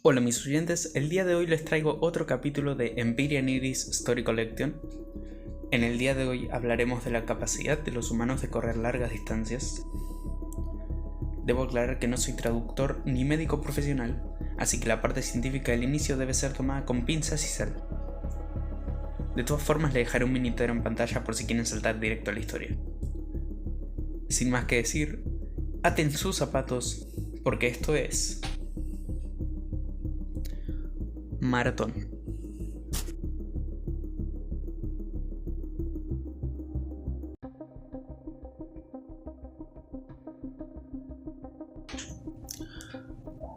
Hola mis oyentes, el día de hoy les traigo otro capítulo de Empyrean Iris Story Collection. En el día de hoy hablaremos de la capacidad de los humanos de correr largas distancias. Debo aclarar que no soy traductor ni médico profesional, así que la parte científica del inicio debe ser tomada con pinzas y sal. De todas formas le dejaré un minutero en pantalla por si quieren saltar directo a la historia. Sin más que decir, aten sus zapatos, porque esto es... Maratón.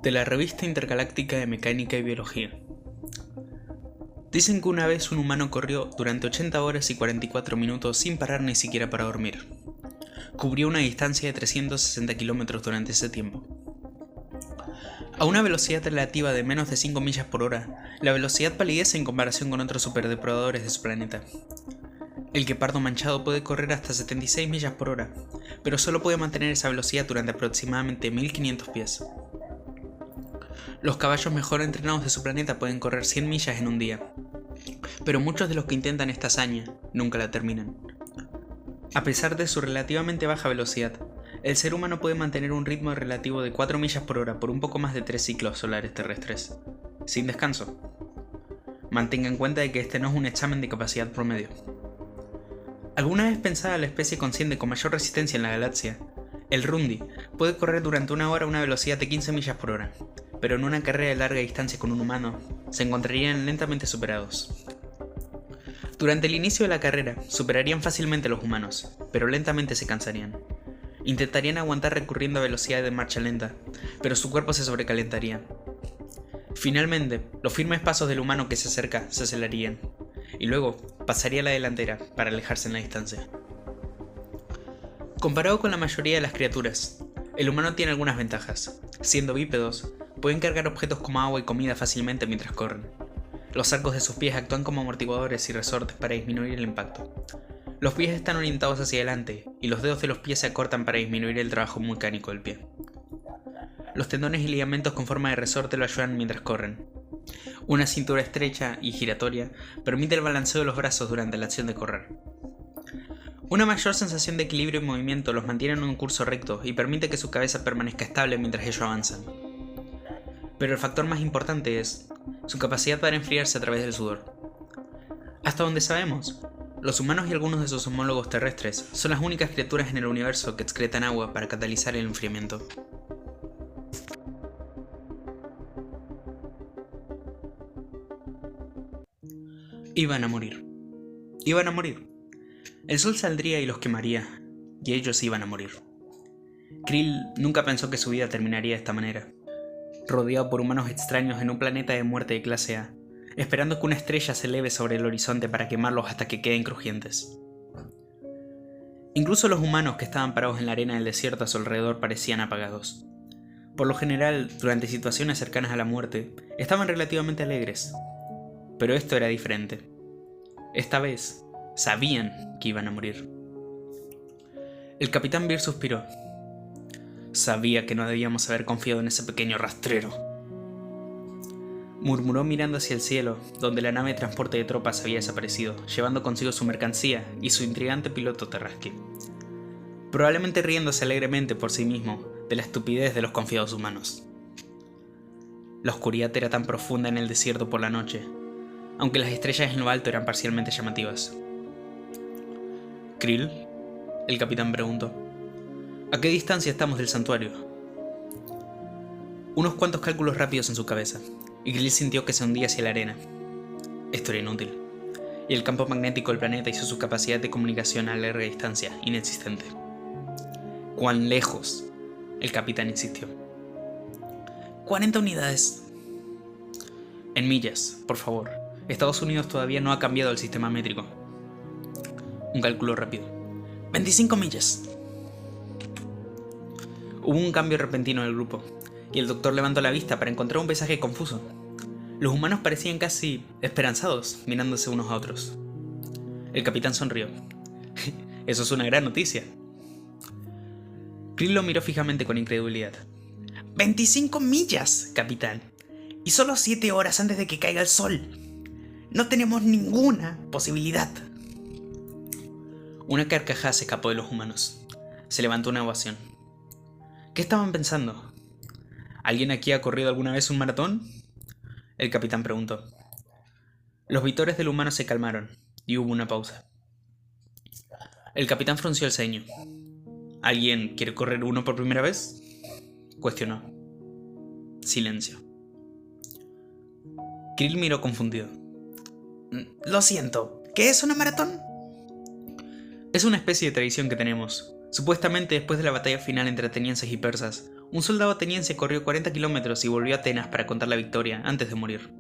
De la Revista Intergaláctica de Mecánica y Biología. Dicen que una vez un humano corrió durante 80 horas y 44 minutos sin parar ni siquiera para dormir. Cubrió una distancia de 360 kilómetros durante ese tiempo. A una velocidad relativa de menos de 5 millas por hora, la velocidad palidece en comparación con otros superdepredadores de su planeta. El guepardo manchado puede correr hasta 76 millas por hora, pero solo puede mantener esa velocidad durante aproximadamente 1500 pies. Los caballos mejor entrenados de su planeta pueden correr 100 millas en un día, pero muchos de los que intentan esta hazaña nunca la terminan. A pesar de su relativamente baja velocidad, el ser humano puede mantener un ritmo relativo de 4 millas por hora por un poco más de 3 ciclos solares terrestres, sin descanso. Mantenga en cuenta de que este no es un examen de capacidad promedio. ¿Alguna vez pensada la especie consciente con mayor resistencia en la galaxia? El Rundi puede correr durante una hora a una velocidad de 15 millas por hora, pero en una carrera de larga distancia con un humano, se encontrarían lentamente superados. Durante el inicio de la carrera, superarían fácilmente a los humanos, pero lentamente se cansarían. Intentarían aguantar recurriendo a velocidad de marcha lenta, pero su cuerpo se sobrecalentaría. Finalmente, los firmes pasos del humano que se acerca se acelerarían, y luego pasaría a la delantera para alejarse en la distancia. Comparado con la mayoría de las criaturas, el humano tiene algunas ventajas. Siendo bípedos, pueden cargar objetos como agua y comida fácilmente mientras corren. Los arcos de sus pies actúan como amortiguadores y resortes para disminuir el impacto. Los pies están orientados hacia adelante, y los dedos de los pies se acortan para disminuir el trabajo mecánico del pie. Los tendones y ligamentos con forma de resorte lo ayudan mientras corren. Una cintura estrecha y giratoria permite el balanceo de los brazos durante la acción de correr. Una mayor sensación de equilibrio y movimiento los mantiene en un curso recto y permite que su cabeza permanezca estable mientras ellos avanzan. Pero el factor más importante es su capacidad para enfriarse a través del sudor. Hasta donde sabemos, los humanos y algunos de sus homólogos terrestres son las únicas criaturas en el universo que excretan agua para catalizar el enfriamiento. Iban a morir. Iban a morir. El sol saldría y los quemaría, y ellos iban a morir. Krill nunca pensó que su vida terminaría de esta manera, rodeado por humanos extraños en un planeta de muerte de clase A, esperando que una estrella se eleve sobre el horizonte para quemarlos hasta que queden crujientes. Incluso los humanos que estaban parados en la arena del desierto a su alrededor parecían apagados. Por lo general, durante situaciones cercanas a la muerte, estaban relativamente alegres. Pero esto era diferente. Esta vez, sabían que iban a morir. El capitán Beer suspiró. Sabía que no debíamos haber confiado en ese pequeño rastrero. Murmuró mirando hacia el cielo, donde la nave de transporte de tropas había desaparecido, llevando consigo su mercancía y su intrigante piloto Terrasque. Probablemente riéndose alegremente por sí mismo de la estupidez de los confiados humanos. La oscuridad era tan profunda en el desierto por la noche, aunque las estrellas en lo alto eran parcialmente llamativas. ¿Krill?, el capitán preguntó. ¿A qué distancia estamos del santuario? Unos cuantos cálculos rápidos en su cabeza, y Krill sintió que se hundía hacia la arena. Esto era inútil, y el campo magnético del planeta hizo su capacidad de comunicación a larga distancia inexistente. ¿Cuán lejos?, el capitán insistió. 40 unidades. En millas, por favor. Estados Unidos todavía no ha cambiado el sistema métrico. Un cálculo rápido. 25 millas. Hubo un cambio repentino en el grupo, y el doctor levantó la vista para encontrar un paisaje confuso. Los humanos parecían casi esperanzados, mirándose unos a otros. El capitán sonrió. Eso es una gran noticia. Krill lo miró fijamente con incredulidad. ¡25 millas, capitán! Y solo 7 horas antes de que caiga el sol. No tenemos ninguna posibilidad. Una carcajada se escapó de los humanos. Se levantó una ovación. ¿Qué estaban pensando? ¿Alguien aquí ha corrido alguna vez un maratón? El capitán preguntó. Los vítores del humano se calmaron y hubo una pausa. El capitán frunció el ceño. ¿Alguien quiere correr uno por primera vez? Cuestionó. Silencio. Krill miró confundido. Lo siento, ¿qué es una maratón? Es una especie de tradición que tenemos. Supuestamente después de la batalla final entre atenienses y persas, un soldado ateniense corrió 40 kilómetros y volvió a Atenas para contar la victoria antes de morir.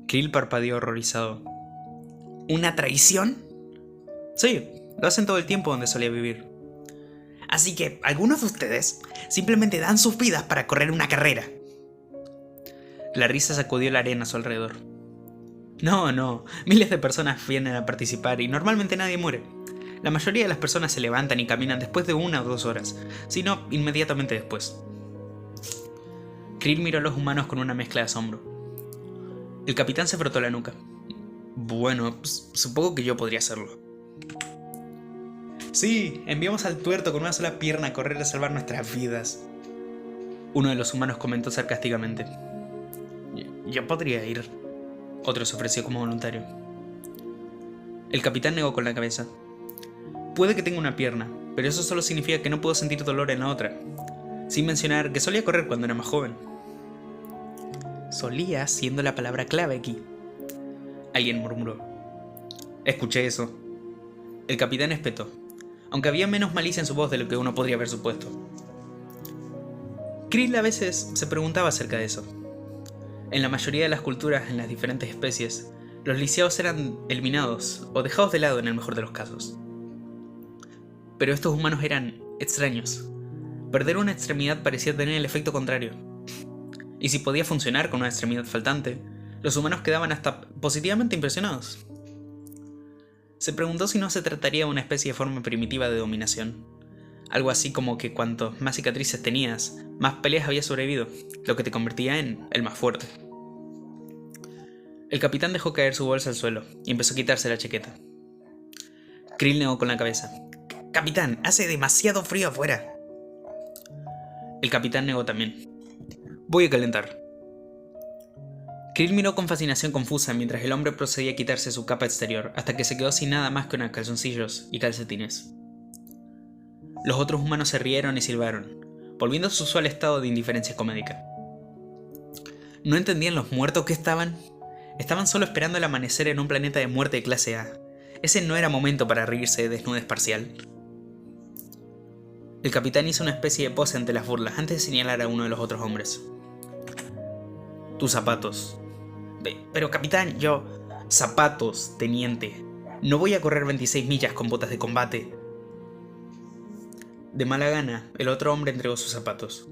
Krill parpadeó horrorizado. ¿Una traición? Sí, lo hacen todo el tiempo donde solía vivir. Así que algunos de ustedes simplemente dan sus vidas para correr una carrera. La risa sacudió la arena a su alrededor. No, miles de personas vienen a participar y normalmente nadie muere. La mayoría de las personas se levantan y caminan después de 1 o 2 horas, sino inmediatamente después. Krill miró a los humanos con una mezcla de asombro. El capitán se frotó la nuca. Bueno, supongo que yo podría hacerlo. Sí, enviamos al tuerto con una sola pierna a correr a salvar nuestras vidas. Uno de los humanos comentó sarcásticamente. Yo podría ir. Otro se ofreció como voluntario. El capitán negó con la cabeza. Puede que tenga una pierna, pero eso solo significa que no puedo sentir dolor en la otra. Sin mencionar que solía correr cuando era más joven. Solía siendo la palabra clave aquí. Alguien murmuró. Escuché eso. El capitán espetó, aunque había menos malicia en su voz de lo que uno podría haber supuesto. Krill a veces se preguntaba acerca de eso. En la mayoría de las culturas en las diferentes especies, los lisiados eran eliminados o dejados de lado en el mejor de los casos. Pero estos humanos eran extraños. Perder una extremidad parecía tener el efecto contrario. Y si podía funcionar con una extremidad faltante, los humanos quedaban hasta positivamente impresionados. Se preguntó si no se trataría de una especie de forma primitiva de dominación. Algo así como que cuantos más cicatrices tenías, más peleas había sobrevivido, lo que te convertía en el más fuerte. El capitán dejó caer su bolsa al suelo y empezó a quitarse la chaqueta. Krill negó con la cabeza. Capitán, hace demasiado frío afuera. El capitán negó también. Voy a calentar. Krill miró con fascinación confusa mientras el hombre procedía a quitarse su capa exterior hasta que se quedó sin nada más que unos calzoncillos y calcetines. Los otros humanos se rieron y silbaron, volviendo a su usual estado de indiferencia comédica. ¿No entendían los muertos que estaban? Estaban solo esperando el amanecer en un planeta de muerte de clase A. Ese no era momento para reírse de desnudez parcial. El capitán hizo una especie de pose ante las burlas antes de señalar a uno de los otros hombres. Tus zapatos. Pero capitán, yo... Zapatos, teniente. No voy a correr 26 millas con botas de combate. De mala gana, el otro hombre entregó sus zapatos.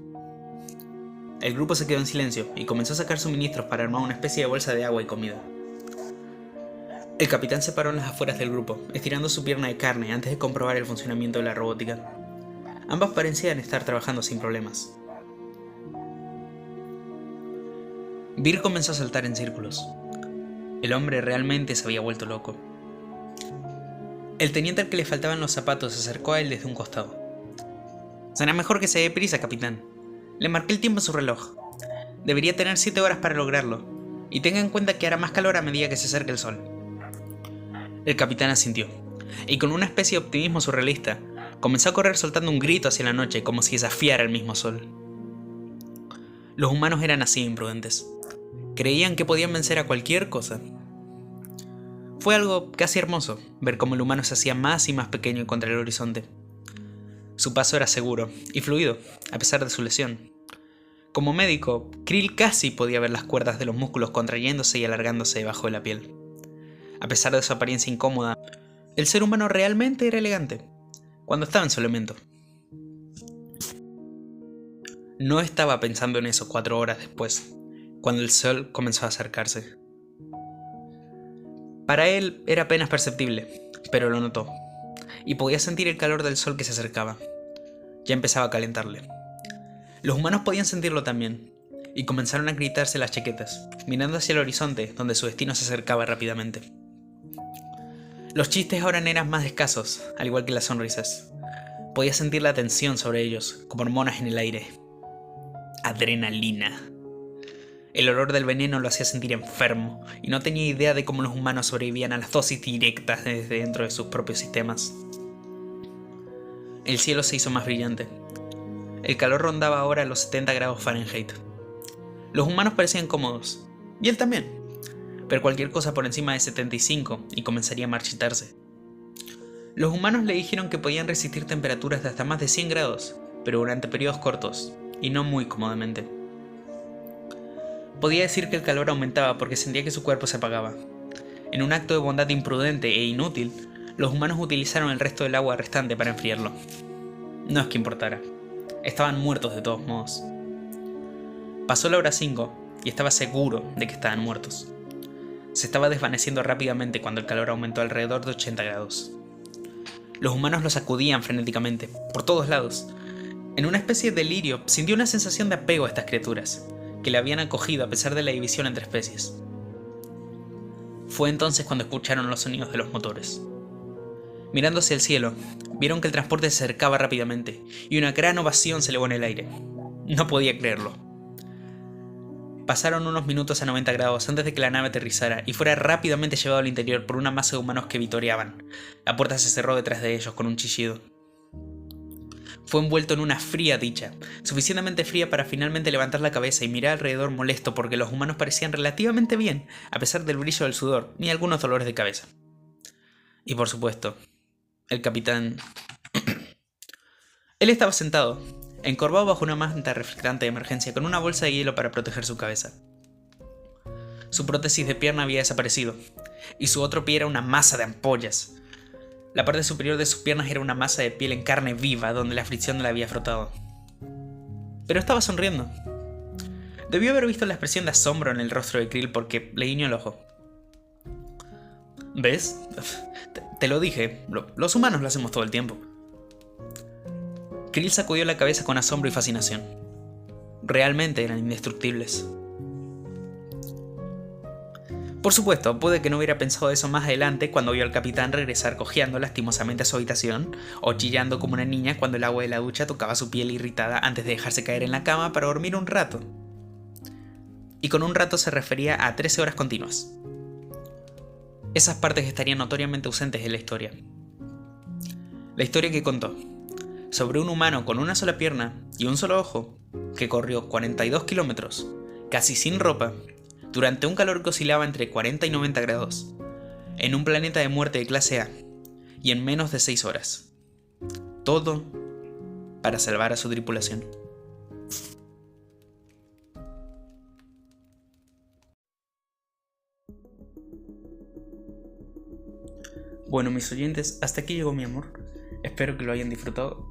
El grupo se quedó en silencio y comenzó a sacar suministros para armar una especie de bolsa de agua y comida. El capitán se paró en las afueras del grupo, estirando su pierna de carne antes de comprobar el funcionamiento de la robótica. Ambas parecían estar trabajando sin problemas. Vir comenzó a saltar en círculos. El hombre realmente se había vuelto loco. El teniente al que le faltaban los zapatos se acercó a él desde un costado. Será mejor que se dé prisa, capitán. Le marqué el tiempo en su reloj. Debería tener 7 horas para lograrlo. Y tenga en cuenta que hará más calor a medida que se acerque el sol. El capitán asintió, y con una especie de optimismo surrealista, comenzó a correr soltando un grito hacia la noche como si desafiara el mismo sol. Los humanos eran así imprudentes. Creían que podían vencer a cualquier cosa. Fue algo casi hermoso ver cómo el humano se hacía más y más pequeño contra el horizonte. Su paso era seguro y fluido, a pesar de su lesión. Como médico, Krill casi podía ver las cuerdas de los músculos contrayéndose y alargándose debajo de la piel. A pesar de su apariencia incómoda, el ser humano realmente era elegante, cuando estaba en su elemento. No estaba pensando en eso 4 horas después, cuando el sol comenzó a acercarse. Para él era apenas perceptible, pero lo notó, y podía sentir el calor del sol que se acercaba. Ya empezaba a calentarle. Los humanos podían sentirlo también, y comenzaron a gritarse las chaquetas, mirando hacia el horizonte donde su destino se acercaba rápidamente. Los chistes ahora eran más escasos, al igual que las sonrisas. Podía sentir la tensión sobre ellos, como hormonas en el aire. Adrenalina. El olor del veneno lo hacía sentir enfermo, y no tenía idea de cómo los humanos sobrevivían a las dosis directas desde dentro de sus propios sistemas. El cielo se hizo más brillante. El calor rondaba ahora los 70 grados Fahrenheit. Los humanos parecían cómodos, y él también, pero cualquier cosa por encima de 75 y comenzaría a marchitarse. Los humanos le dijeron que podían resistir temperaturas de hasta más de 100 grados, pero durante periodos cortos, y no muy cómodamente. Podía decir que el calor aumentaba porque sentía que su cuerpo se apagaba. En un acto de bondad imprudente e inútil, los humanos utilizaron el resto del agua restante para enfriarlo. No es que importara. Estaban muertos de todos modos. Pasó la hora 5 y estaba seguro de que estaban muertos. Se estaba desvaneciendo rápidamente cuando el calor aumentó alrededor de 80 grados. Los humanos lo sacudían frenéticamente, por todos lados. En una especie de delirio, sintió una sensación de apego a estas criaturas, que le habían acogido a pesar de la división entre especies. Fue entonces cuando escucharon los sonidos de los motores. Mirando hacia el cielo, vieron que el transporte se acercaba rápidamente, y una gran ovación se elevó en el aire. No podía creerlo. Pasaron unos minutos a 90 grados antes de que la nave aterrizara y fuera rápidamente llevado al interior por una masa de humanos que vitoreaban. La puerta se cerró detrás de ellos con un chillido. Fue envuelto en una fría dicha, suficientemente fría para finalmente levantar la cabeza y mirar alrededor molesto porque los humanos parecían relativamente bien, a pesar del brillo del sudor y algunos dolores de cabeza. Y por supuesto, el capitán... Él estaba sentado, encorvado bajo una manta reflectante de emergencia con una bolsa de hielo para proteger su cabeza. Su prótesis de pierna había desaparecido, y su otro pie era una masa de ampollas. La parte superior de sus piernas era una masa de piel en carne viva donde la fricción la había frotado. Pero estaba sonriendo. Debió haber visto la expresión de asombro en el rostro de Krill porque le guiñó el ojo. ¿Ves? Te lo dije, los humanos lo hacemos todo el tiempo. Krill sacudió la cabeza con asombro y fascinación. Realmente eran indestructibles. Por supuesto, puede que no hubiera pensado eso más adelante cuando vio al capitán regresar cojeando lastimosamente a su habitación o chillando como una niña cuando el agua de la ducha tocaba su piel irritada antes de dejarse caer en la cama para dormir un rato. Y con un rato se refería a 13 horas continuas. Esas partes estarían notoriamente ausentes de la historia. La historia que contó, sobre un humano con una sola pierna y un solo ojo, que corrió 42 kilómetros, casi sin ropa, durante un calor que oscilaba entre 40 y 90 grados, en un planeta de muerte de clase A, y en menos de 6 horas. Todo para salvar a su tripulación. Bueno, mis oyentes, hasta aquí llegó mi amor. Espero que lo hayan disfrutado.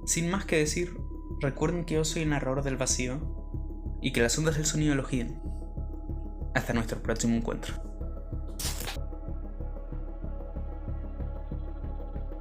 Sin más que decir, recuerden que yo soy el narrador del vacío y que las ondas del sonido los guíen. Hasta nuestro próximo encuentro.